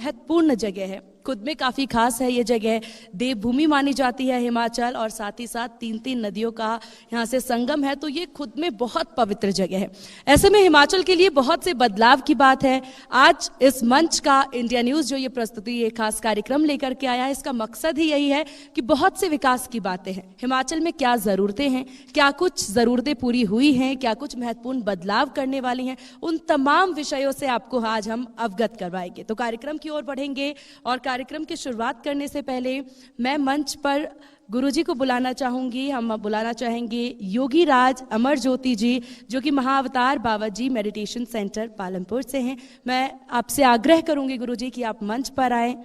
महत्वपूर्ण जगह है, खुद में काफ़ी खास है ये जगह। देवभूमि मानी जाती है हिमाचल, और साथ ही साथ 3 नदियों का यहाँ से संगम है, तो ये खुद में बहुत पवित्र जगह है। ऐसे में हिमाचल के लिए बहुत से बदलाव की बात है। आज इस मंच का इंडिया न्यूज़ जो ये प्रस्तुति, ये खास कार्यक्रम लेकर के आया है, इसका मकसद ही यही है कि बहुत से विकास की बातें हैं, हिमाचल में क्या ज़रूरतें हैं, क्या कुछ ज़रूरतें पूरी हुई हैं, क्या कुछ महत्वपूर्ण बदलाव करने वाली हैं, उन तमाम विषयों से आपको आज हम अवगत करवाएंगे। तो कार्यक्रम की ओर बढ़ेंगे, और कार्यक्रम की शुरुआत करने से पहले मैं मंच पर गुरुजी को बुलाना चाहूंगी। हम बुलाना चाहेंगे योगी राज अमर ज्योति जी, जो कि महाअवतार बाबा जी मेडिटेशन सेंटर पालमपुर से हैं। मैं आपसे आग्रह करूंगी गुरुजी कि आप मंच पर आएं।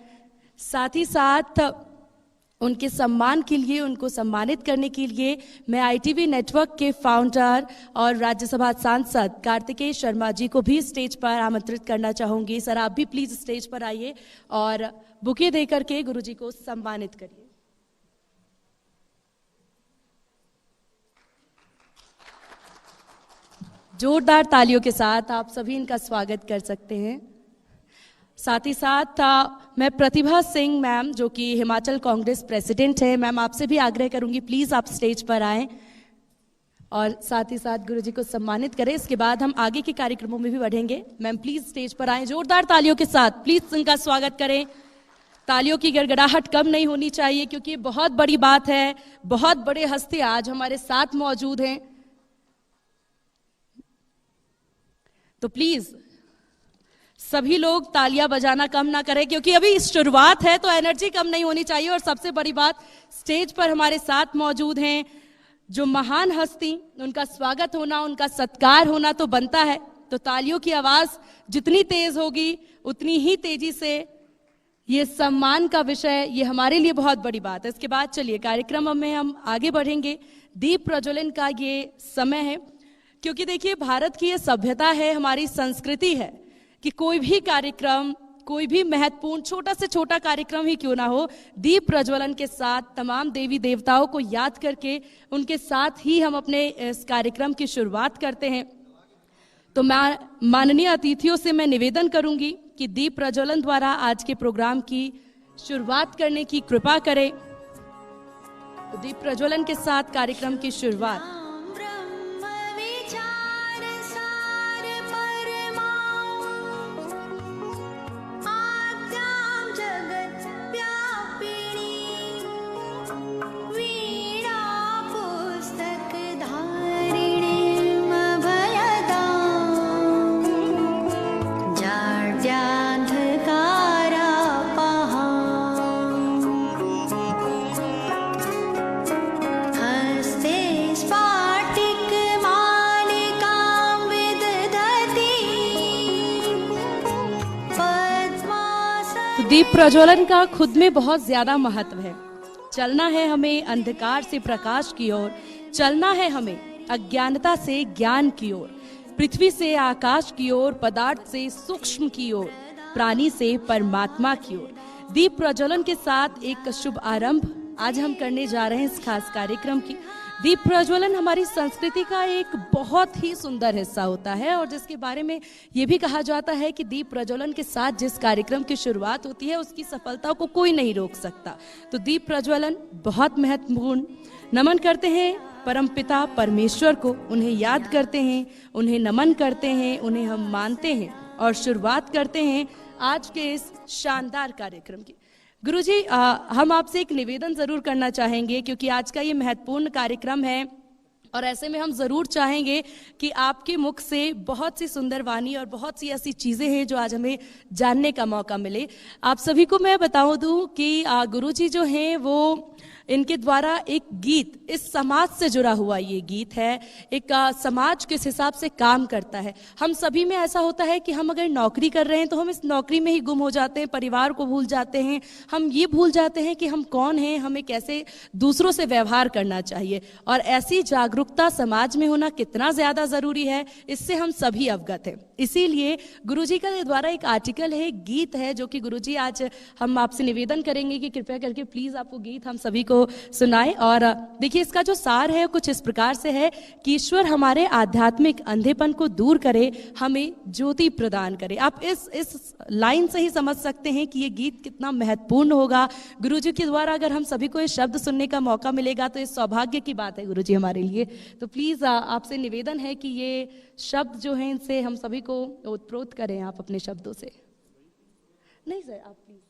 साथ ही साथ उनके सम्मान के लिए, उनको सम्मानित करने के लिए मैं ITV नेटवर्क के फाउंडर और राज्यसभा सांसद कार्तिकेय शर्मा जी को भी स्टेज पर आमंत्रित करना चाहूंगी। सर, आप भी प्लीज स्टेज पर आइए और बुके देकर के गुरुजी को सम्मानित करिए। जोरदार तालियों के साथ आप सभी इनका स्वागत कर सकते हैं। साथ ही साथ मैं प्रतिभा सिंह मैम, जो कि हिमाचल कांग्रेस प्रेसिडेंट है, मैम आपसे भी आग्रह करूंगी प्लीज आप स्टेज पर आएं और साथ ही साथ गुरुजी को सम्मानित करें। इसके बाद हम आगे के कार्यक्रमों में भी बढ़ेंगे। मैम प्लीज स्टेज पर आएं, जोरदार तालियों के साथ प्लीज इनका स्वागत करें। तालियों की गड़गड़ाहट कम नहीं होनी चाहिए, क्योंकि ये बहुत बड़ी बात है। बहुत बड़े हस्ती आज हमारे साथ मौजूद हैं, तो प्लीज सभी लोग तालियां बजाना कम ना करें, क्योंकि अभी शुरुआत है, तो एनर्जी कम नहीं होनी चाहिए। और सबसे बड़ी बात, स्टेज पर हमारे साथ मौजूद हैं जो महान हस्ती, उनका स्वागत होना, उनका सत्कार होना तो बनता है। तो तालियों की आवाज जितनी तेज होगी, उतनी ही तेजी से ये सम्मान का विषय, ये हमारे लिए बहुत बड़ी बात है। इसके बाद चलिए कार्यक्रम में हम आगे बढ़ेंगे। दीप प्रज्वलन का ये समय है, क्योंकि देखिए भारत की ये सभ्यता है, हमारी संस्कृति है कि कोई भी कार्यक्रम, कोई भी महत्वपूर्ण छोटा से छोटा कार्यक्रम ही क्यों ना हो, दीप प्रज्वलन के साथ तमाम देवी देवताओं को याद करके उनके साथ ही हम अपने इस कार्यक्रम की शुरुआत करते हैं। तो मैं माननीय अतिथियों से मैं निवेदन करूंगी कि दीप प्रज्वलन द्वारा आज के प्रोग्राम की शुरुआत करने की कृपा करें। तो दीप प्रज्वलन के साथ कार्यक्रम की शुरुआत। दीप प्रज्वलन का खुद में बहुत ज्यादा महत्व है। चलना है हमें अंधकार से प्रकाश की ओर, चलना है हमें अज्ञानता से ज्ञान की ओर, पृथ्वी से आकाश की ओर, पदार्थ से सूक्ष्म की ओर, प्राणी से परमात्मा की ओर। दीप प्रज्वलन के साथ एक शुभ आरंभ आज हम करने जा रहे हैं इस खास कार्यक्रम की। दीप प्रज्वलन हमारी संस्कृति का एक बहुत ही सुंदर हिस्सा होता है, और जिसके बारे में ये भी कहा जाता है कि दीप प्रज्वलन के साथ जिस कार्यक्रम की शुरुआत होती है, उसकी सफलता को कोई नहीं रोक सकता। तो दीप प्रज्वलन बहुत महत्वपूर्ण। नमन करते हैं परमपिता परमेश्वर को, उन्हें याद करते हैं, उन्हें नमन करते हैं, उन्हें हम मानते हैं, और शुरुआत करते हैं आज के इस शानदार कार्यक्रम की। गुरुजी, हम आपसे एक निवेदन जरूर करना चाहेंगे, क्योंकि आज का ये महत्वपूर्ण कार्यक्रम है, और ऐसे में हम जरूर चाहेंगे कि आपके मुख से बहुत सी सुंदर वाणी और बहुत सी ऐसी चीजें हैं जो आज हमें जानने का मौका मिले। आप सभी को मैं बताऊं दूं कि गुरुजी जो हैं वो इनके द्वारा एक गीत, इस समाज से जुड़ा हुआ ये गीत है। एक समाज किस हिसाब से काम करता है। हम सभी में ऐसा होता है कि हम अगर नौकरी कर रहे हैं तो हम इस नौकरी में ही गुम हो जाते हैं, परिवार को भूल जाते हैं, हम ये भूल जाते हैं कि हम कौन हैं, हमें कैसे दूसरों से व्यवहार करना चाहिए। और ऐसी जागरूकता समाज में होना कितना ज्यादा जरूरी है, इससे हम सभी अवगत हैं। इसीलिए गुरुजी का द्वारा एक आर्टिकल है, एक गीत है, जो कि गुरुजी आज हम आपसे निवेदन करेंगे कि कृपया करके प्लीज आपको गीत हम सभी को को सुनाए। और देखिए इसका जो सार है कुछ इस प्रकार से है कि ईश्वर हमारे आध्यात्मिक अंधेपन को दूर करे, हमें ज्योति प्रदान करे। आप इस लाइन से ही समझ सकते हैं कि ये गीत कितना महत्वपूर्ण होगा। गुरुजी के द्वारा अगर हम सभी को ये शब्द सुनने का मौका मिलेगा तो ये सौभाग्य की बात है गुरुजी हमारे लिए। तो प्लीज आपसे निवेदन है कि ये शब्द जो हैं इनसे हम सभी को ओतप्रोत करें आप अपने शब्दों से। नहीं सर आप प्लीज।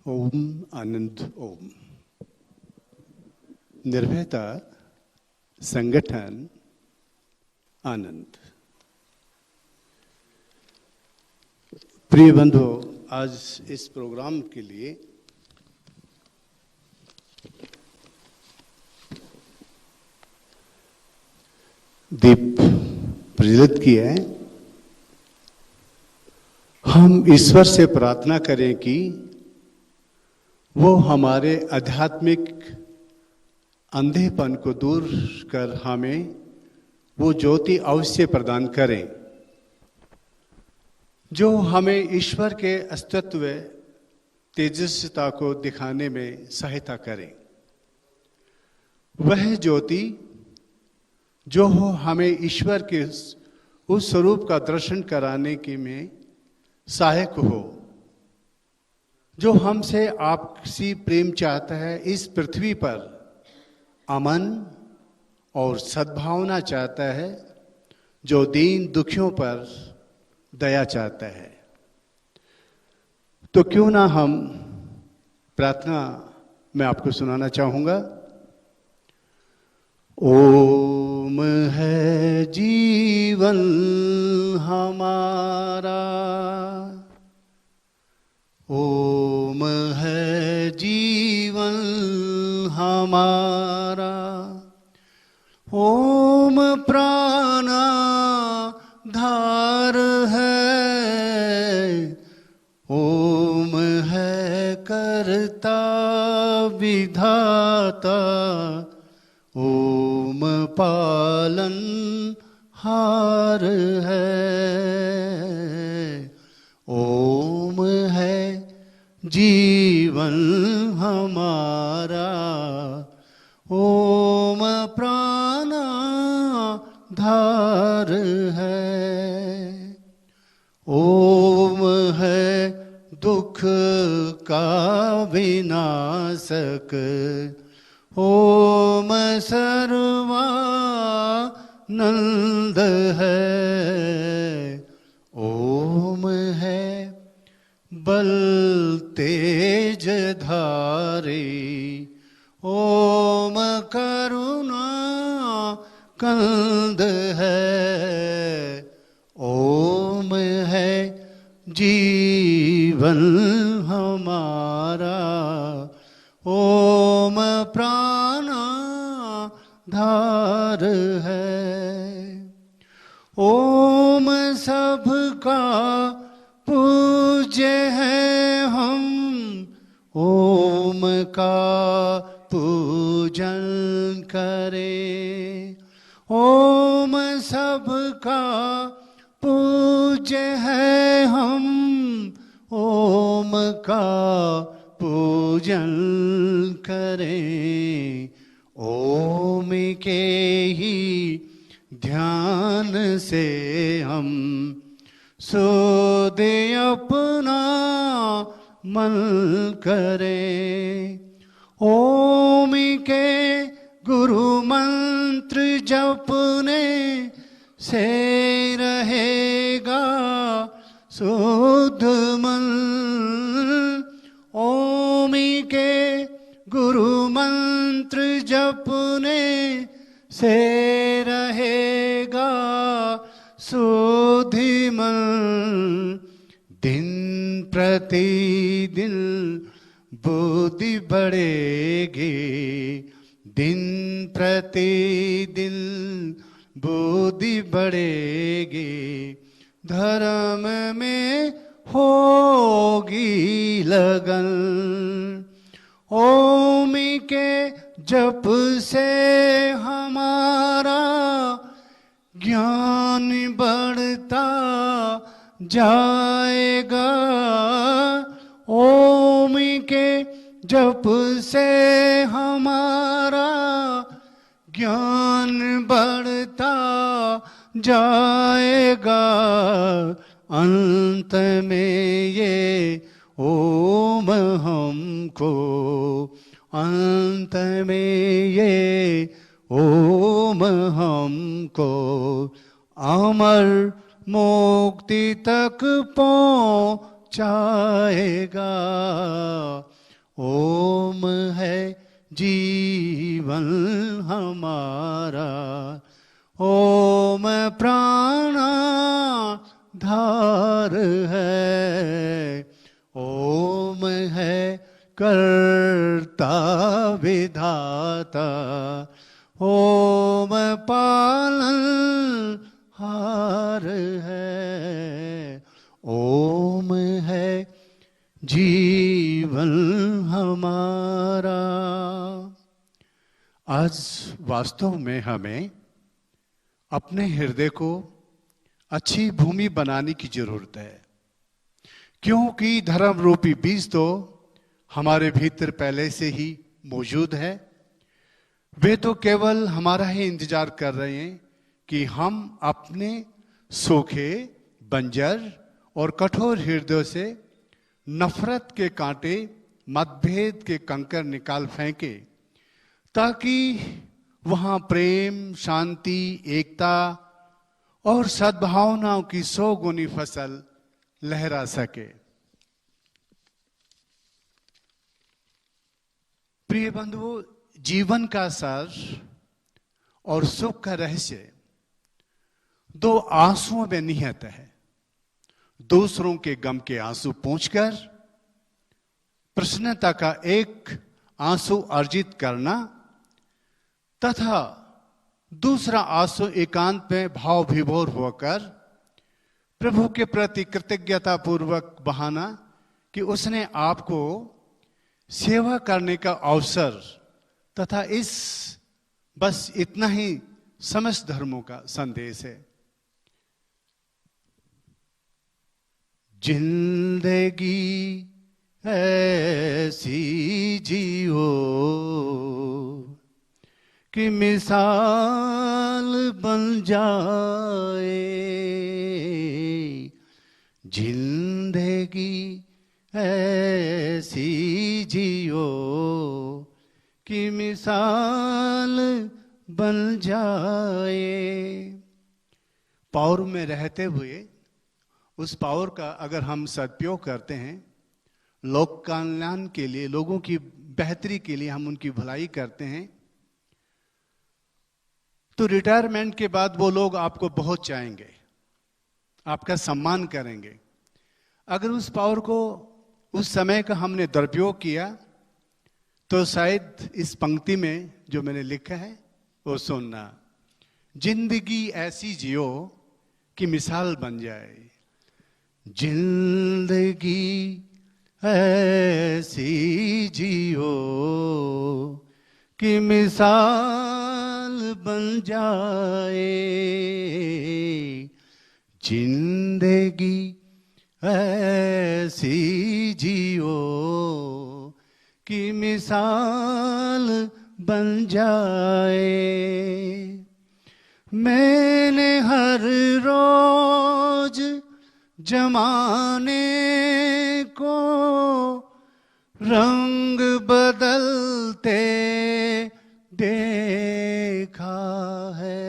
ओम आनंद ओम। निर्भयता संगठन आनंद। प्रिय बंधु, आज इस प्रोग्राम के लिए दीप प्रज्वलित किए हैं। हम ईश्वर से प्रार्थना करें कि वो हमारे आध्यात्मिक अंधेपन को दूर कर हमें वो ज्योति अवश्य प्रदान करें जो हमें ईश्वर के अस्तित्व तेजस्विता को दिखाने में सहायता करे। वह ज्योति जो हो हमें ईश्वर के उस स्वरूप का दर्शन कराने के में सहायक हो, जो हमसे आपसी प्रेम चाहता है, इस पृथ्वी पर अमन और सद्भावना चाहता है, जो दीन दुखियों पर दया चाहता है। तो क्यों ना हम प्रार्थना मैं आपको सुनाना चाहूंगा। ओम है जीवन हमारा, ओम है जीवन हमारा, ओम प्राणा धार है, ओम है कर्ता विधाता, ओम पालन हार है, ओम है जीवन हमारा, ओम प्राणा धार है, ओम है दुख का विनाशक, ओम सर्वानंद है, ओम है बल तेज धारी, ओम करुणा कंद है, ओम है जीवन हमारा, ओम प्राणा धार है, ओम सबका पूज्य है हम, ओम का पूजन करें, ओम सबका पूज्य है हम, ओम का पूजन करें, ओम के ही ध्यान से हम सुध अपना मन करें, ओम के गुरु मंत्र जपने से रहेगा शुद्ध मन, ओम के गुरु मंत्र जपने से रहेगा शुद्ध मन, दिन प्रतिदिन बुद्धि बढ़ेगी, दिन प्रतिदिन बुद्धि बढ़ेगी, धर्म में होगी लगन, ओम जप से हमारा ज्ञान बढ़ता जाएगा। ओम के जप से हमारा ज्ञान बढ़ता जाएगा। अंत में ये ओम हमको, अंत में ये ओम हमको अमर मुक्ति तक पहुंचाएगा। ओम है जीवन हमारा, ओम प्राणाधार है। ओम है कर्ता विधाता, ओम पालन हार है। ओम है जीवन हमारा। आज वास्तव में हमें अपने हृदय को अच्छी भूमि बनाने की जरूरत है, क्योंकि धर्म रूपी बीज तो हमारे भीतर पहले से ही मौजूद है। वे तो केवल हमारा ही इंतजार कर रहे हैं कि हम अपने सूखे, बंजर और कठोर हृदय से नफरत के कांटे, मतभेद के कंकर निकाल फेंके, ताकि वहां प्रेम, शांति, एकता और सद्भावनाओं की 100 गुनी फसल लहरा सके। प्रिय बंधुओं, जीवन का सार और सुख का रहस्य 2 आंसुओं में निहित है। दूसरों के गम के आंसू पोंछकर प्रसन्नता का एक आंसू अर्जित करना, तथा दूसरा आंसू एकांत में भाव विभोर होकर प्रभु के प्रति कृतज्ञता पूर्वक बहाना कि उसने आपको सेवा करने का अवसर, तथा इस बस इतना ही समस्त धर्मों का संदेश है। जिंदगी ऐसी जियो कि मिसाल बन जाए। जिंदगी ऐसी जियो कि मिसाल बन जाए। पावर में रहते हुए उस पावर का अगर हम सदुपयोग करते हैं, लोक कल्याण के लिए, लोगों की बेहतरी के लिए हम उनकी भलाई करते हैं, तो रिटायरमेंट के बाद वो लोग आपको बहुत चाहेंगे, आपका सम्मान करेंगे। अगर उस पावर को, उस समय का हमने दुरुपयोग किया, तो शायद इस पंक्ति में जो मैंने लिखा है वो सुनना। जिंदगी ऐसी जियो कि मिसाल बन जाए। जिंदगी ऐसी जियो कि मिसाल बन जाए। जिंदगी ऐसी जियो कि मिसाल बन जाए। मैंने हर रोज जमाने को रंग बदलते देखा है।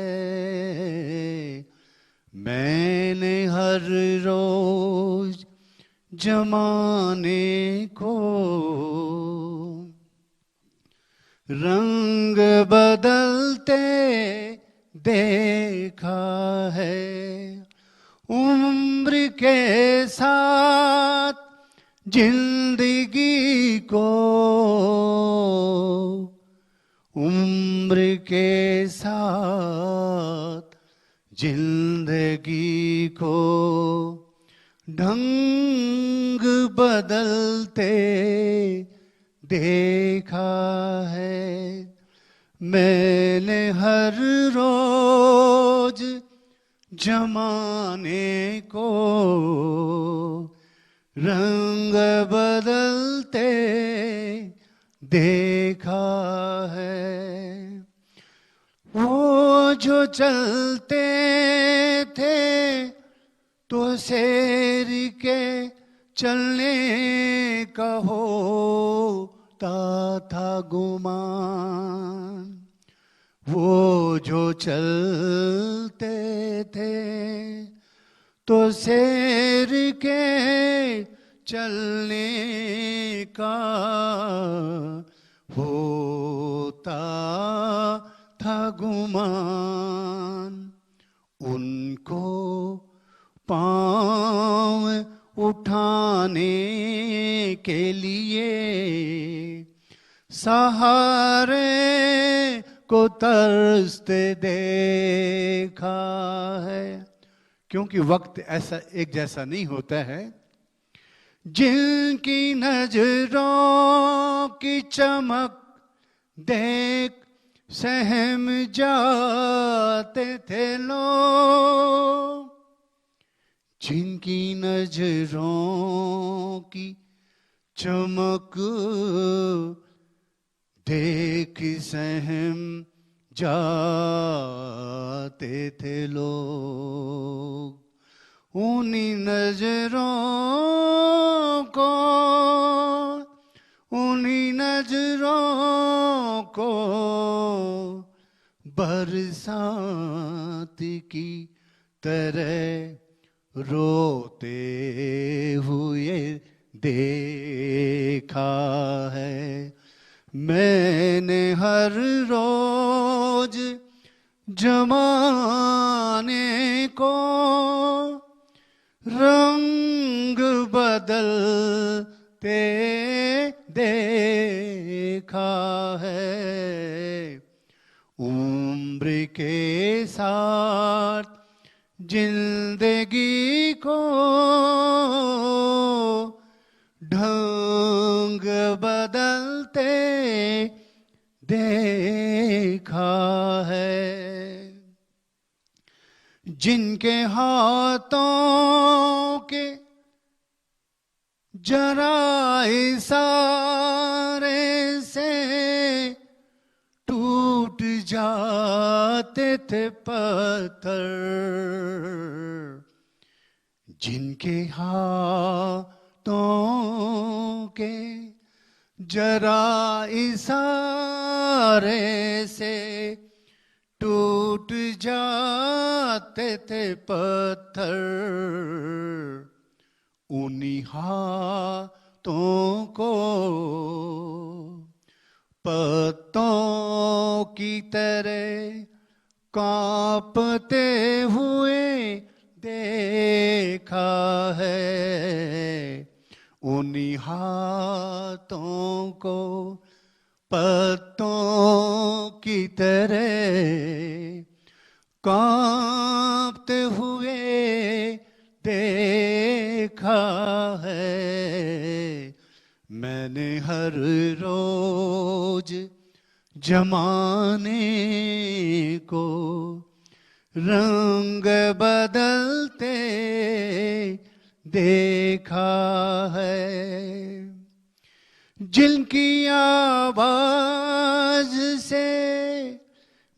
मैंने हर रोज जमाने को रंग बदलते देखा है। उम्र के साथ जिंदगी को, उम्र के साथ जिंदगी को ढंग बदलते देखा है। मैंने हर रोज जमाने को रंग बदलते देखा है। वो जो चलते थे तो सैर के चलने का होता था गुमान। वो जो चलते थे तो सैर के चलने का होता था गुमान। उनको पाँव उठाने के लिए सहारे को तरसते देखा है। क्योंकि वक्त ऐसा एक जैसा नहीं होता है। जिनकी नजरों की चमक देख सहम जाते थे लोग, जिनकी नजरों की चमक देख सहम जाते थे लोग, उन्हीं नजरों को बरसात की तरह रोते हुए देखा है। मैंने हर रोज जमाने को रंग बदलते देखा है। उम्र के साथ जिंदगी को ढंग बदलते देखा है। जिनके हाथों के जरा इशारे से टूट जाते थे पत्थर, जिनके हाथों के जरा इशारे से टूट जाते थे पत्थर, उन्हीं हाथों को पत्तों की तरह कांपते हुए देखा है। उन्हीं हाथों को पत्तों की तरह कांपते हुए देखा है। मैंने हर रोज जमाने को रंग बदलते देखा है। जिनकी आवाज से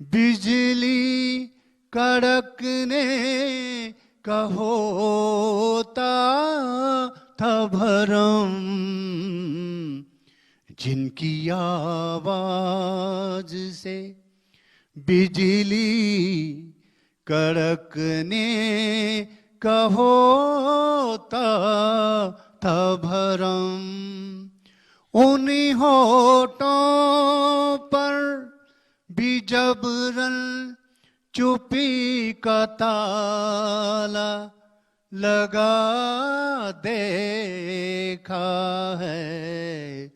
बिजली कड़कने का होता था भरम, जिनकी आवाज से बिजली कड़कने का होता था भरम, उन्हीं होठों पर भी जबरन चुप्पी का ताला लगा देखा है।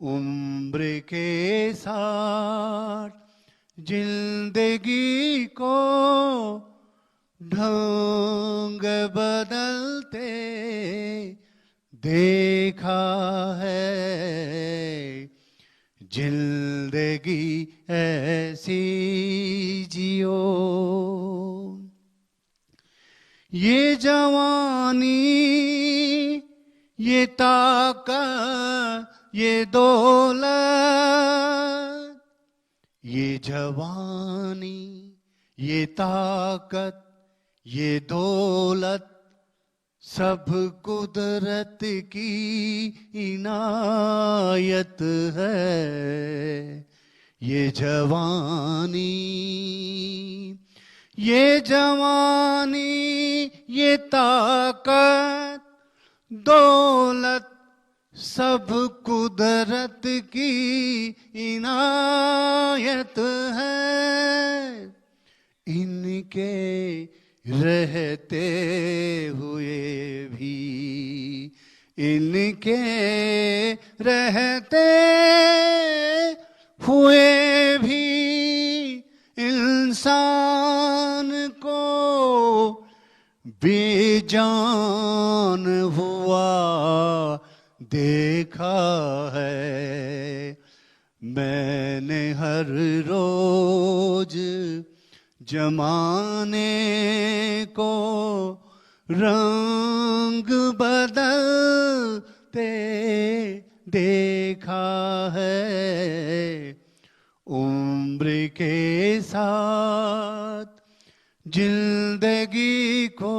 उम्र के साथ जिंदगी को ढंग बदलते देखा है। जिंदगी है ये दौलत, ये जवानी, ये ताकत, ये दौलत सब कुदरत की इनायत है। ये जवानी, ये जवानी, ये ताकत, दौलत सब कुदरत की इनायत है। इनके रहते हुए भी, इनके रहते हुए भी इंसान को बेजान हुआ देखा है। मैंने हर रोज जमाने को रंग बदलते देखा है। उम्र के साथ जिंदगी को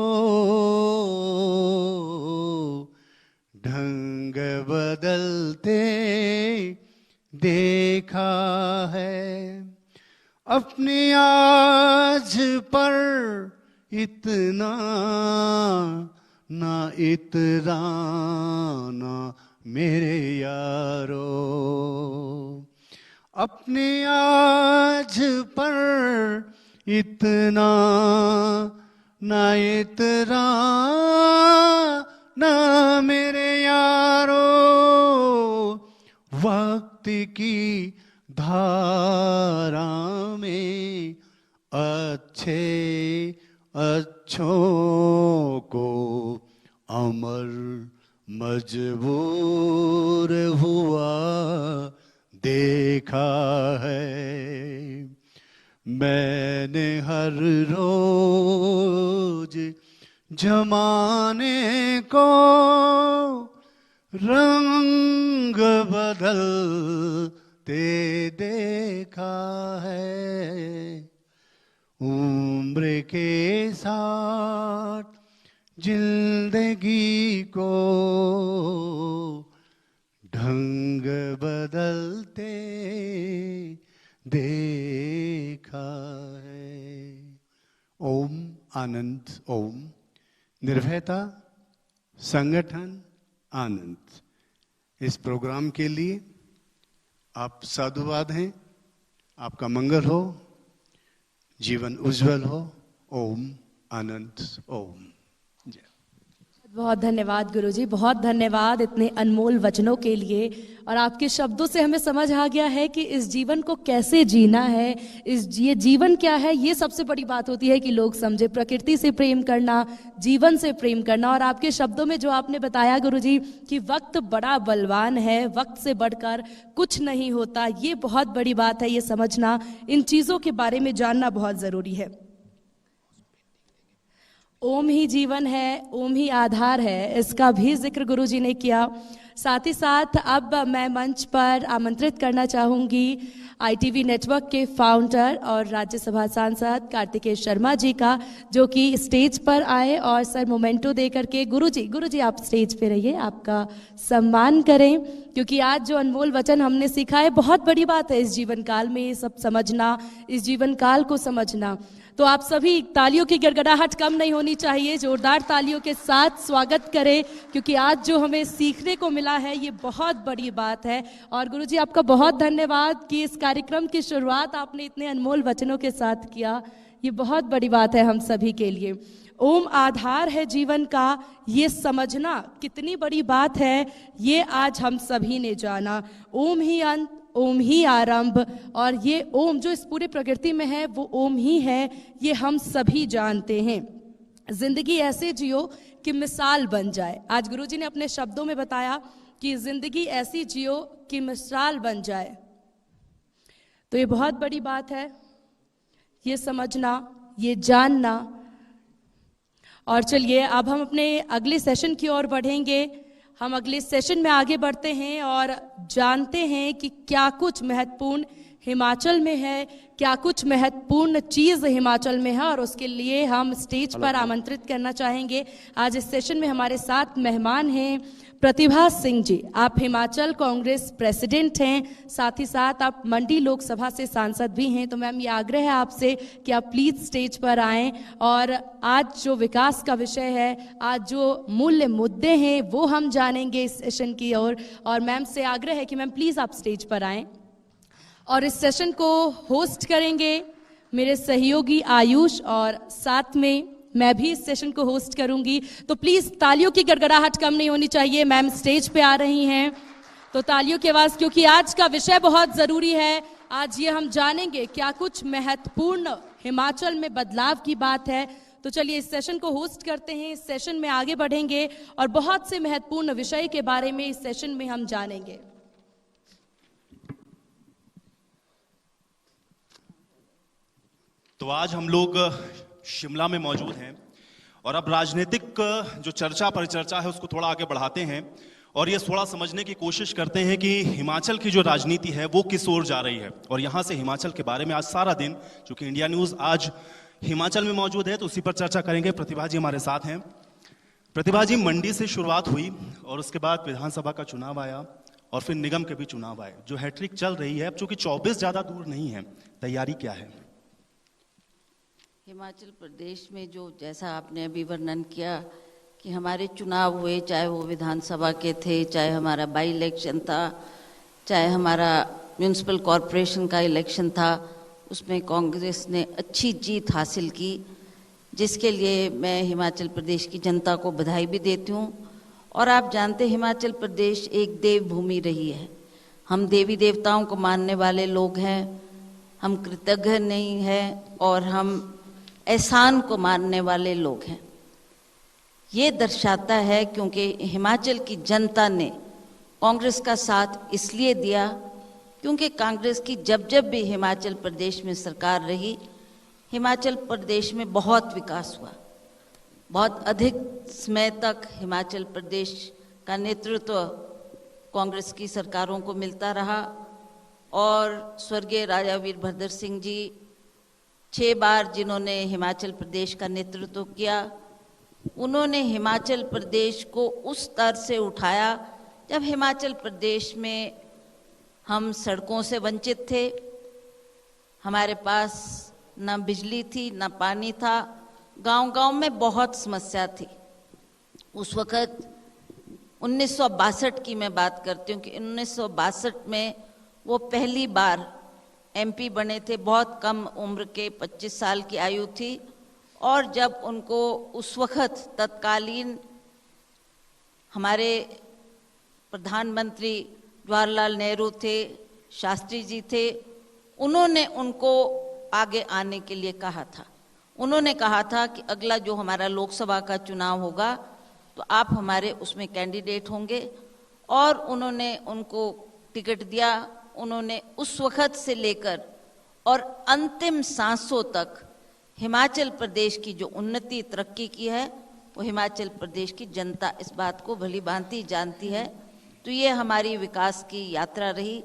ढंग बदलते देखा है। अपने आज पर इतना ना इतराना मेरे यारो, अपने आज पर इतना ना इतराना मेरे यारो। वक्त की धारा में अच्छे अच्छों को अमर मजबूर हुआ देखा है। मैंने हर रोज जमाने को रंग बदलते देखा है। उम्र के साथ जिंदगी को ढंग बदलते देखा है। ओम आनंद ओम। निर्भयता संगठन आनंद, इस प्रोग्राम के लिए आप साधुवाद हैं। आपका मंगल हो, जीवन उज्जवल हो। ओम आनंद ओम। जय। बहुत धन्यवाद गुरुजी, बहुत धन्यवाद इतने अनमोल वचनों के लिए। और आपके शब्दों से हमें समझ आ गया है कि इस जीवन को कैसे जीना है, ये जीवन क्या है। ये सबसे बड़ी बात होती है कि लोग समझे, प्रकृति से प्रेम करना, जीवन से प्रेम करना। और आपके शब्दों में जो आपने बताया गुरुजी कि वक्त बड़ा बलवान है, वक्त से बढ़कर कुछ नहीं होता, ये बहुत बड़ी बात है। ये समझना, इन चीज़ों के बारे में जानना बहुत ज़रूरी है। ओम ही जीवन है, ओम ही आधार है, इसका भी जिक्र गुरुजी ने किया। साथ ही साथ अब मैं मंच पर आमंत्रित करना चाहूँगी ITV नेटवर्क के फाउंडर और राज्यसभा सांसद कार्तिकेय शर्मा जी का, जो कि स्टेज पर आए और सर मोमेंटो दे करके गुरुजी आप स्टेज पे रहिए, आपका सम्मान करें। क्योंकि आज जो अनमोल वचन हमने सीखा है, बहुत बड़ी बात है इस जीवन काल में ये सब समझना, इस जीवन काल को समझना। तो आप सभी तालियों की गड़गड़ाहट कम नहीं होनी चाहिए, जोरदार तालियों के साथ स्वागत करें, क्योंकि आज जो हमें सीखने को मिला है ये बहुत बड़ी बात है। और गुरुजी आपका बहुत धन्यवाद कि इस कार्यक्रम की शुरुआत आपने इतने अनमोल वचनों के साथ किया, ये बहुत बड़ी बात है हम सभी के लिए। ओम आधार है जीवन का, ये समझना कितनी बड़ी बात है, ये आज हम सभी ने जाना। ओम ही अंत, ओम ही आरंभ, और ये ओम जो इस पूरे प्रकृति में है वो ओम ही है, ये हम सभी जानते हैं। जिंदगी ऐसे जियो कि मिसाल बन जाए। आज गुरुजी ने अपने शब्दों में बताया कि जिंदगी ऐसी जियो कि मिसाल बन जाए, तो ये बहुत बड़ी बात है, ये समझना, ये जानना। और चलिए अब हम अपने अगले सेशन की ओर बढ़ेंगे। हम अगले सेशन में आगे बढ़ते हैं और जानते हैं कि क्या कुछ महत्वपूर्ण हिमाचल में है, क्या कुछ महत्वपूर्ण चीज़ हिमाचल में है, और उसके लिए हम स्टेज पर आमंत्रित करना चाहेंगे। आज इस सेशन में हमारे साथ मेहमान हैं प्रतिभा सिंह जी। आप हिमाचल कांग्रेस प्रेसिडेंट हैं, साथ ही साथ आप मंडी लोकसभा से सांसद भी हैं। तो मैम, ये आग्रह है आपसे कि आप प्लीज स्टेज पर आएं और आज जो विकास का विषय है, आज जो मूल्य मुद्दे हैं, वो हम जानेंगे इस सेशन की ओर। और मैम से आग्रह है कि मैम प्लीज आप स्टेज पर आएं और इस सेशन को होस्ट करेंगे मेरे सहयोगी आयुष, और साथ में मैं भी इस सेशन को होस्ट करूंगी। तो प्लीज तालियों की गड़गड़ाहट कम नहीं होनी चाहिए। मैम स्टेज पे आ रही हैं तो तालियों की आवाज, क्योंकि आज का विषय बहुत जरूरी है। आज ये हम जानेंगे क्या कुछ महत्वपूर्ण हिमाचल में बदलाव की बात है। तो चलिए इस सेशन को होस्ट करते हैं, इस सेशन में आगे बढ़ेंगे और बहुत से महत्वपूर्ण विषय के बारे में इस सेशन में हम जानेंगे। तो आज हम लोग शिमला में मौजूद हैं और अब राजनीतिक जो चर्चा परिचर्चा है उसको थोड़ा आगे बढ़ाते हैं और ये थोड़ा समझने की कोशिश करते हैं कि हिमाचल की जो राजनीति है वो किस ओर जा रही है। और यहाँ से हिमाचल के बारे में आज सारा दिन, चूंकि इंडिया न्यूज़ आज हिमाचल में मौजूद है, तो उसी पर चर्चा करेंगे। प्रतिभा जी हमारे साथ हैं। प्रतिभा जी, मंडी से शुरुआत हुई और उसके बाद विधानसभा का चुनाव आया और फिर निगम के भी चुनाव आए। जो हैट्रिक चल रही है अब, चूंकि 24 ज़्यादा दूर नहीं है, तैयारी क्या है? हिमाचल प्रदेश में जो जैसा आपने अभी वर्णन किया कि हमारे चुनाव हुए, चाहे वो विधानसभा के थे, चाहे हमारा बाई इलेक्शन था, चाहे हमारा म्यूनिसिपल कॉरपोरेशन का इलेक्शन था, उसमें कांग्रेस ने अच्छी जीत हासिल की, जिसके लिए मैं हिमाचल प्रदेश की जनता को बधाई भी देती हूँ। और आप जानते हैं हिमाचल प्रदेश एक देवभूमि रही है। हम देवी देवताओं को मानने वाले लोग हैं, हम कृतज्ञ नहीं हैं और हम एहसान को मानने वाले लोग हैं। ये दर्शाता है क्योंकि हिमाचल की जनता ने कांग्रेस का साथ इसलिए दिया क्योंकि कांग्रेस की जब भी हिमाचल प्रदेश में सरकार रही, हिमाचल प्रदेश में बहुत विकास हुआ। बहुत अधिक समय तक हिमाचल प्रदेश का नेतृत्व कांग्रेस की सरकारों को मिलता रहा और स्वर्गीय राजा वीरभद्र सिंह जी 6 बार जिन्होंने हिमाचल प्रदेश का नेतृत्व किया, उन्होंने हिमाचल प्रदेश को उस स्तर से उठाया जब हिमाचल प्रदेश में हम सड़कों से वंचित थे, हमारे पास न बिजली थी, न पानी था, गांव-गांव में बहुत समस्या थी। उस वक़्त 1962 की मैं बात करती हूँ कि 1962 में वो पहली बार एमपी बने थे। बहुत कम उम्र के, 25 साल की आयु थी। और जब उनको उस वक़्त तत्कालीन हमारे प्रधानमंत्री जवाहरलाल नेहरू थे, शास्त्री जी थे, उन्होंने उनको आगे आने के लिए कहा था। उन्होंने कहा था कि अगला जो हमारा लोकसभा का चुनाव होगा तो आप हमारे उसमें कैंडिडेट होंगे, और उन्होंने उनको टिकट दिया। उन्होंने उस वक़्त से लेकर और अंतिम सांसों तक हिमाचल प्रदेश की जो उन्नति तरक्की की है वो हिमाचल प्रदेश की जनता इस बात को भली भांति जानती है। तो ये हमारी विकास की यात्रा रही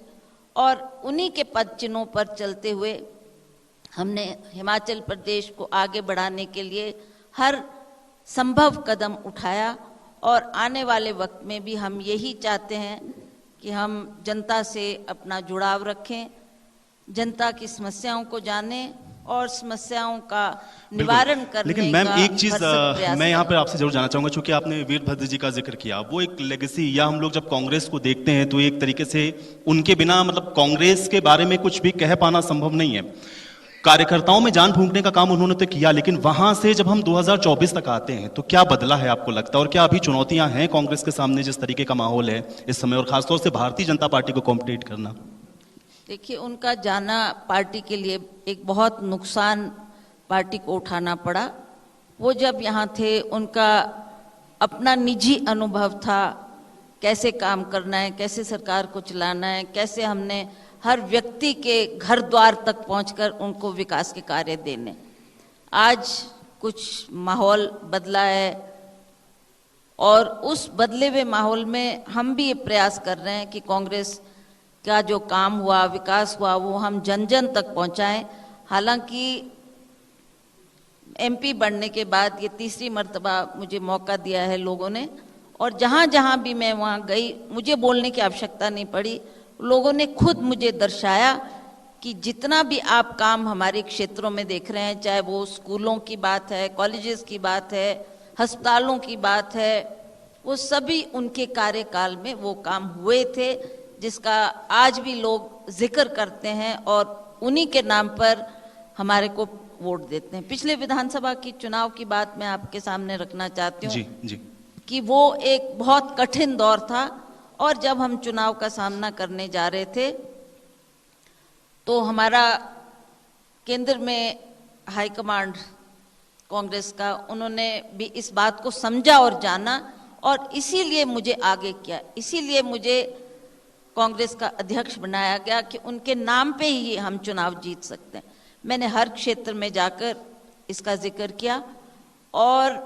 और उन्हीं के पद चिन्हों पर चलते हुए हमने हिमाचल प्रदेश को आगे बढ़ाने के लिए हर संभव कदम उठाया। और आने वाले वक्त में भी हम यही चाहते हैं कि हम जनता से अपना जुड़ाव रखें, जनता की समस्याओं को जानें और समस्याओं का निवारण करने लेकिन मैम का एक चीज मैं यहाँ पर आपसे जरूर जानना चाहूंगा, क्योंकि आपने वीरभद्र जी का जिक्र किया, वो एक लेगेसी, या हम लोग जब कांग्रेस को देखते हैं तो एक तरीके से उनके बिना मतलब कांग्रेस के बारे में कुछ भी कह पाना संभव नहीं है। कार्यकर्ताओं में जान फूंकने का काम उन्होंने तो किया, लेकिन वहां से जब हम 2024 तक आते हैं तो क्या बदला है आपको लगता है, और क्या अभी चुनौतियां हैं कांग्रेस के सामने जिस तरीके का माहौल है इस समय, और खासतौर से भारतीय जनता पार्टी को कॉम्पिटिट करना? देखिए, उनका जाना पार्टी के लिए एक बहुत नुकसान पार्टी को उठाना पड़ा। वो जब यहाँ थे उनका अपना निजी अनुभव था, कैसे काम करना है, कैसे सरकार को चलाना है, कैसे हमने हर व्यक्ति के घर द्वार तक पहुंचकर उनको विकास के कार्य देने। आज कुछ माहौल बदला है और उस बदले हुए माहौल में हम भी ये प्रयास कर रहे हैं कि कांग्रेस का जो काम हुआ, विकास हुआ, वो हम जन जन तक पहुंचाएं। हालांकि एमपी बनने के बाद ये तीसरी मर्तबा मुझे मौका दिया है लोगों ने, और जहाँ जहाँ भी मैं वहाँ गई मुझे बोलने की आवश्यकता नहीं पड़ी। लोगों ने खुद मुझे दर्शाया कि जितना भी आप काम हमारे क्षेत्रों में देख रहे हैं, चाहे वो स्कूलों की बात है, कॉलेजेस की बात है, अस्पतालों की बात है, वो सभी उनके कार्यकाल में वो काम हुए थे, जिसका आज भी लोग जिक्र करते हैं और उन्हीं के नाम पर हमारे को वोट देते हैं। पिछले विधानसभा की चुनाव की बात मैं आपके सामने रखना चाहती हूँ जी कि वो एक बहुत कठिन दौर था, और जब हम चुनाव का सामना करने जा रहे थे तो हमारा केंद्र में हाईकमांड कांग्रेस का, उन्होंने भी इस बात को समझा और जाना, और इसीलिए मुझे आगे किया, इसीलिए मुझे कांग्रेस का अध्यक्ष बनाया गया कि उनके नाम पे ही हम चुनाव जीत सकते हैं। मैंने हर क्षेत्र में जाकर इसका जिक्र किया, और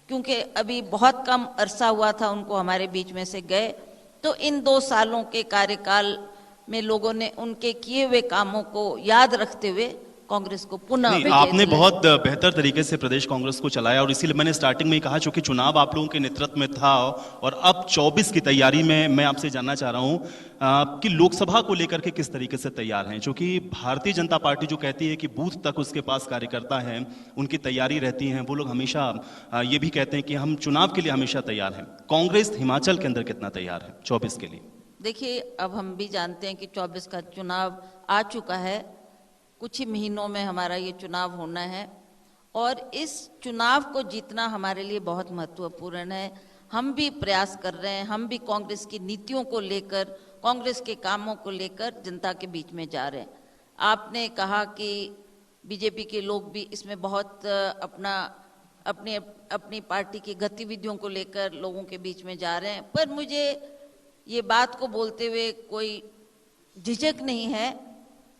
क्योंकि अभी बहुत अरसा अरसा हुआ था उनको हमारे बीच में से गए, तो इन 2 सालों के कार्यकाल में लोगों ने उनके किए हुए कामों को याद रखते हुए कांग्रेस को पुनः नहीं, आपने बहुत बेहतर तरीके से प्रदेश कांग्रेस को चलाया, और इसीलिए मैंने स्टार्टिंग में ही कहा, चूंकि चुनाव आप लोगों के नेतृत्व में था और अब 24 की तैयारी में मैं आपसे जानना चाह रहा हूं कि लोकसभा को लेकर के किस तरीके से तैयार हैं। क्योंकि भारतीय जनता पार्टी जो कहती है कि बूथ तक उसके पास कार्यकर्ता हैं, उनकी तैयारी रहती है, वो लोग हमेशा ये भी कहते हैं कि हम चुनाव के लिए हमेशा तैयार हैं। कांग्रेस हिमाचल के अंदर कितना तैयार है 24 के लिए? देखिए, अब हम भी जानते हैं कि 24 का चुनाव आ चुका है, कुछ ही महीनों में हमारा ये चुनाव होना है, और इस चुनाव को जीतना हमारे लिए बहुत महत्वपूर्ण है। हम भी प्रयास कर रहे हैं, हम भी कांग्रेस की नीतियों को लेकर, कांग्रेस के कामों को लेकर जनता के बीच में जा रहे हैं। आपने कहा कि बीजेपी के लोग भी इसमें बहुत अपनी पार्टी की गतिविधियों को लेकर लोगों के बीच में जा रहे हैं, पर मुझे ये बात को बोलते हुए कोई झिझक नहीं है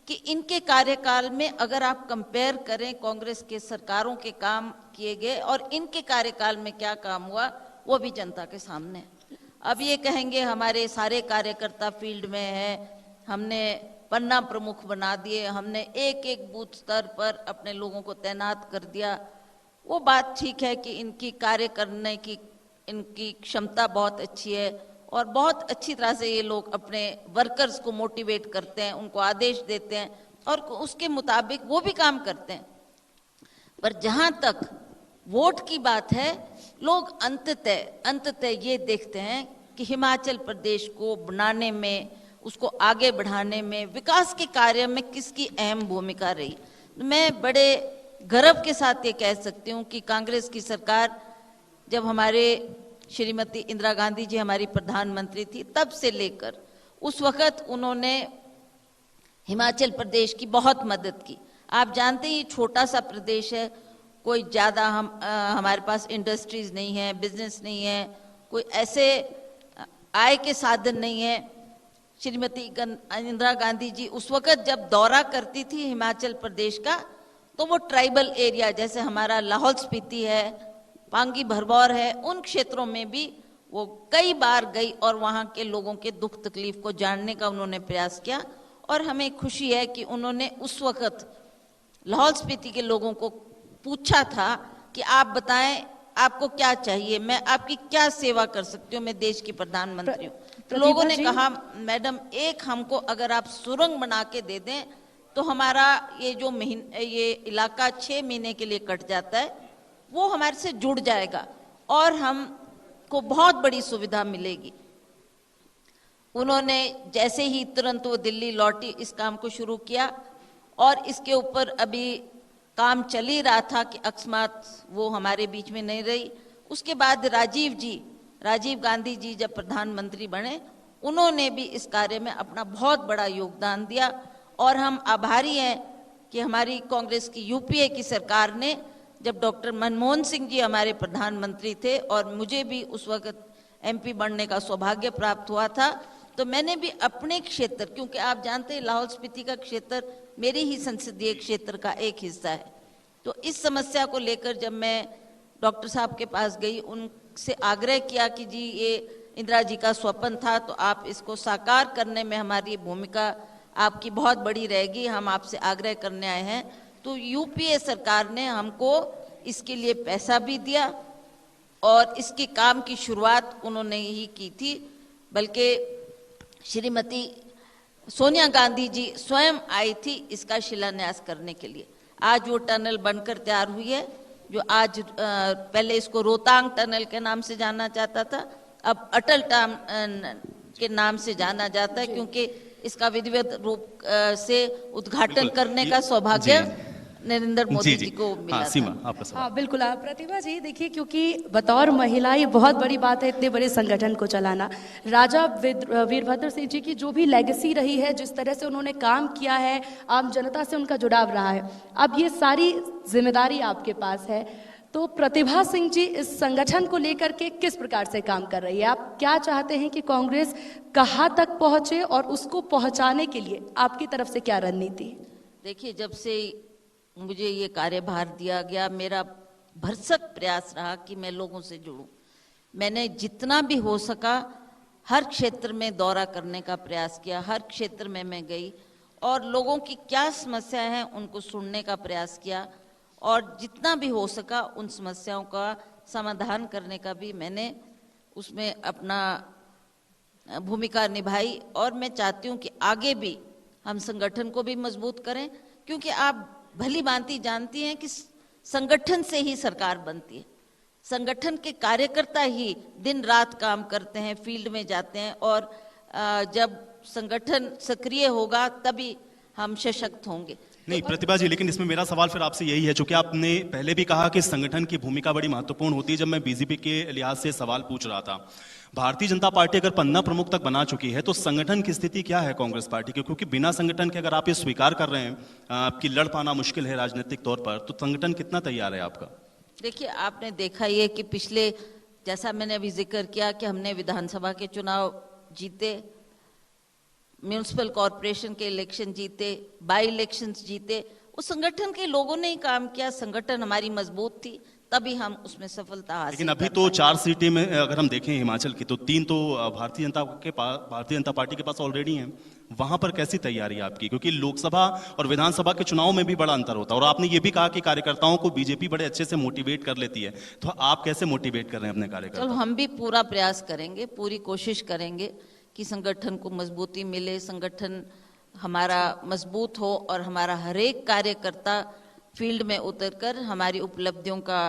कि इनके कार्यकाल में अगर आप कंपेयर करें कांग्रेस के सरकारों के काम किए गए और इनके कार्यकाल में क्या काम हुआ, वो भी जनता के सामने है। अब ये कहेंगे हमारे सारे कार्यकर्ता फील्ड में है, हमने पन्ना प्रमुख बना दिए, हमने एक एक बूथ स्तर पर अपने लोगों को तैनात कर दिया। वो बात ठीक है कि इनकी कार्य करने की इनकी क्षमता बहुत अच्छी है, और बहुत अच्छी तरह से ये लोग अपने वर्कर्स को मोटिवेट करते हैं, उनको आदेश देते हैं, और उसके मुताबिक वो भी काम करते हैं। पर जहां तक वोट की बात है, लोग अंततः ये देखते हैं कि हिमाचल प्रदेश को बनाने में, उसको आगे बढ़ाने में, विकास के कार्य में किसकी अहम भूमिका रही। मैं बड़े गर्व के साथ ये कह सकती हूँ कि कांग्रेस की सरकार, जब हमारे श्रीमती इंदिरा गांधी जी हमारी प्रधानमंत्री थी, तब से लेकर उस वक्त उन्होंने हिमाचल प्रदेश की बहुत मदद की। आप जानते हैं ये छोटा सा प्रदेश है, कोई ज़्यादा हमारे पास इंडस्ट्रीज नहीं है, बिजनेस नहीं है, कोई ऐसे आय के साधन नहीं है। श्रीमती इंदिरा गांधी जी उस वक्त जब दौरा करती थी हिमाचल प्रदेश का, तो वो ट्राइबल एरिया जैसे हमारा लाहौल स्पीति है, पांगी भरमौर है, उन क्षेत्रों में भी वो कई बार गई और वहाँ के लोगों के दुख तकलीफ को जानने का उन्होंने प्रयास किया। और हमें खुशी है कि उन्होंने उस वक्त लाहौल स्पीति के लोगों को पूछा था कि आप बताएं आपको क्या चाहिए, मैं आपकी क्या सेवा कर सकती हूँ, मैं देश की प्रधानमंत्री हूँ। तो लोगों ने कहा मैडम, एक हमको अगर आप सुरंग बना के दे दें तो हमारा ये इलाका 6 महीने के लिए कट जाता है, वो हमारे से जुड़ जाएगा और हमको बहुत बड़ी सुविधा मिलेगी। उन्होंने जैसे ही तुरंत वो दिल्ली लौटी इस काम को शुरू किया, और इसके ऊपर अभी काम चल ही रहा था कि अकस्मात वो हमारे बीच में नहीं रही। उसके बाद राजीव गांधी जी जब प्रधानमंत्री बने, उन्होंने भी इस कार्य में अपना बहुत बड़ा योगदान दिया, और हम आभारी हैं कि हमारी कांग्रेस की यूपीए की सरकार ने, जब डॉक्टर मनमोहन सिंह जी हमारे प्रधानमंत्री थे और मुझे भी उस वक्त एमपी बनने का सौभाग्य प्राप्त हुआ था, तो मैंने भी अपने क्षेत्र, क्योंकि आप जानते हैं लाहौल स्पीति का क्षेत्र मेरे ही संसदीय क्षेत्र का एक हिस्सा है, तो इस समस्या को लेकर जब मैं डॉक्टर साहब के पास गई, उन से आग्रह किया कि जी ये इंदिरा जी का स्वप्न था, तो आप इसको साकार करने में हमारी भूमिका आपकी बहुत बड़ी रहेगी, हम आपसे आग्रह करने आए हैं। तो यूपीए सरकार ने हमको इसके लिए पैसा भी दिया और इसके काम की शुरुआत उन्होंने ही की थी, बल्कि श्रीमती सोनिया गांधी जी स्वयं आई थी इसका शिलान्यास करने के लिए। आज वो टनल बनकर तैयार हुई है, जो आज पहले इसको रोहतांग टनल के नाम से जाना जाता था, अब अटल के नाम से जाना जाता है, क्योंकि इसका विधिवत रूप से उद्घाटन करने का सौभाग्य नरेंद्र मोदी जी को मिला था। सीमा आपका सवाल। हाँ बिल्कुल। प्रतिभा जी देखिए, क्योंकि बतौर महिला ये बहुत बड़ी बात है इतने बड़े संगठन को चलाना। राजा वीरभद्र सिंह जी की जो भी लेगेसी रही है, जिस तरह से उन्होंने काम किया है, आम जनता से उनका जुड़ाव रहा है, अब ये सारी जिम्मेदारी आपके पास है। तो प्रतिभा सिंह जी इस संगठन को लेकर के किस प्रकार से काम कर रही है? आप क्या चाहते हैं कि कांग्रेस कहाँ तक पहुंचे और उसको पहुंचाने के लिए आपकी तरफ से क्या रणनीति? देखिए, जब से मुझे ये कार्यभार दिया गया, मेरा भरसक प्रयास रहा कि मैं लोगों से जुड़ूं। मैंने जितना भी हो सका हर क्षेत्र में दौरा करने का प्रयास किया, हर क्षेत्र में मैं गई और लोगों की क्या समस्याएं हैं उनको सुनने का प्रयास किया और जितना भी हो सका उन समस्याओं का समाधान करने का भी मैंने उसमें अपना भूमिका निभाई। और मैं चाहती हूँ कि आगे भी हम संगठन को भी मजबूत करें, क्योंकि आप भली भांति जानती हैं कि संगठन से ही सरकार बनती है। संगठन के कार्यकर्ता ही दिन रात काम करते हैं, फील्ड में जाते हैं और जब संगठन सक्रिय होगा तभी हम सशक्त होंगे। नहीं प्रतिभा जी, लेकिन इसमें मेरा सवाल फिर आपसे यही है, चूंकि आपने पहले भी कहा कि संगठन की भूमिका बड़ी महत्वपूर्ण होती है। जब मैं बीजेपी के लिहाज से सवाल पूछ रहा था, भारतीय जनता पार्टी अगर 15 प्रमुख तक बना चुकी है तो संगठन की स्थिति क्या है कांग्रेस पार्टी की? क्योंकि बिना संगठन के अगर आप ये स्वीकार कर रहे हैं कि लड़ पाना मुश्किल है राजनीतिक तौर पर, तो संगठन कितना तैयार है आपका? देखिए, आपने देखा ये कि पिछले, जैसा मैंने अभी जिक्र किया कि हमने विधानसभा के चुनाव जीते, म्यूनिसिपल कॉरपोरेशन के इलेक्शन जीते, बाई इलेक्शंस जीते, उस संगठन के लोगों ने ही काम किया। संगठन हमारी मजबूत थी, तभी हम उसमें सफलता हासिल। लेकिन अभी तो 4 सीटें में अगर हम देखें हिमाचल की, तो 3 तो भारतीय जनता पार्टी के पास ऑलरेडी हैं। वहां पर कैसी तैयारी है आपकी? क्योंकि लोकसभा और विधानसभा के चुनाव में भी बड़ा अंतर होता है और आपने ये भी कहा कि कार्यकर्ताओं को बीजेपी बड़े अच्छे से मोटिवेट कर लेती है, तो आप कैसे मोटिवेट कर रहे हैं अपने कार्यकर्ताओं? चलो, हम भी पूरा प्रयास करेंगे, पूरी कोशिश करेंगे कि संगठन को मजबूती मिले, संगठन हमारा मजबूत हो और हमारा हर एक कार्यकर्ता फील्ड में उतरकर हमारी उपलब्धियों का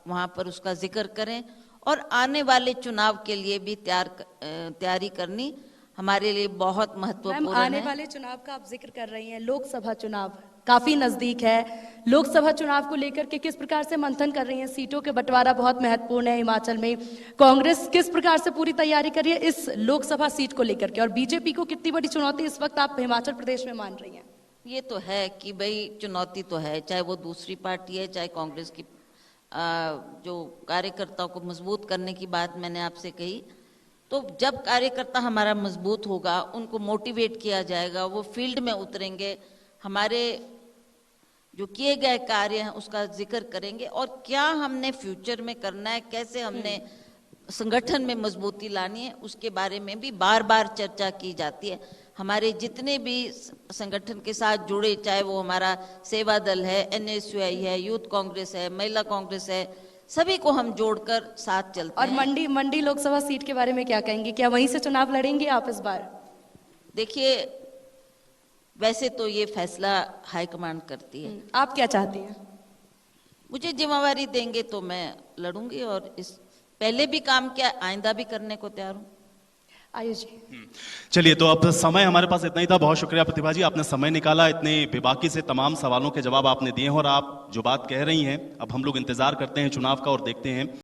वहाँ पर उसका जिक्र करें और आने वाले चुनाव के लिए भी तैयारी करनी हमारे लिए बहुत महत्वपूर्ण है। आने वाले चुनाव का आप जिक्र कर रही हैं, लोकसभा चुनाव काफी नजदीक है। लोकसभा चुनाव को लेकर के किस प्रकार से मंथन कर रही हैं? सीटों के बंटवारा बहुत महत्वपूर्ण है हिमाचल में। कांग्रेस किस प्रकार से पूरी तैयारी कर रही है इस लोकसभा सीट को लेकर के, और बीजेपी को कितनी बड़ी चुनौती इस वक्त आप हिमाचल प्रदेश में मान रही हैं? ये तो है कि भाई चुनौती तो है, चाहे वो दूसरी पार्टी है, चाहे कांग्रेस की। जो कार्यकर्ताओं को मजबूत करने की बात मैंने आपसे कही, तो जब कार्यकर्ता हमारा मजबूत होगा, उनको मोटिवेट किया जाएगा, वो फील्ड में उतरेंगे, हमारे जो किए गए कार्य हैं उसका जिक्र करेंगे और क्या हमने फ्यूचर में करना है, कैसे हमने संगठन में मजबूती लानी है, उसके बारे में भी बार बार चर्चा की जाती है। हमारे जितने भी संगठन के साथ जुड़े, चाहे वो हमारा सेवा दल है, NSUI है, यूथ कांग्रेस है, महिला कांग्रेस है, सभी को हम जोड़कर साथ चलते हैं। और मंडी लोकसभा सीट के बारे में क्या कहेंगे? क्या वहीं से चुनाव लड़ेंगे आप इस बार? देखिए, वैसे तो ये फैसला हाईकमांड करती है। आप क्या चाहती हैं? मुझे जिम्मेवारी देंगे तो मैं लड़ूंगी और इस पहले भी काम किया, आइंदा भी करने को तैयार हूँ। आयुष जी, चलिए, तो अब समय हमारे पास इतना ही था। बहुत शुक्रिया प्रतिभा जी, आपने समय निकाला, इतने बेबाकी से तमाम सवालों के जवाब आपने दिए हैं और आप जो बात कह रही हैं, अब हम लोग इंतजार करते हैं चुनाव का और देखते हैं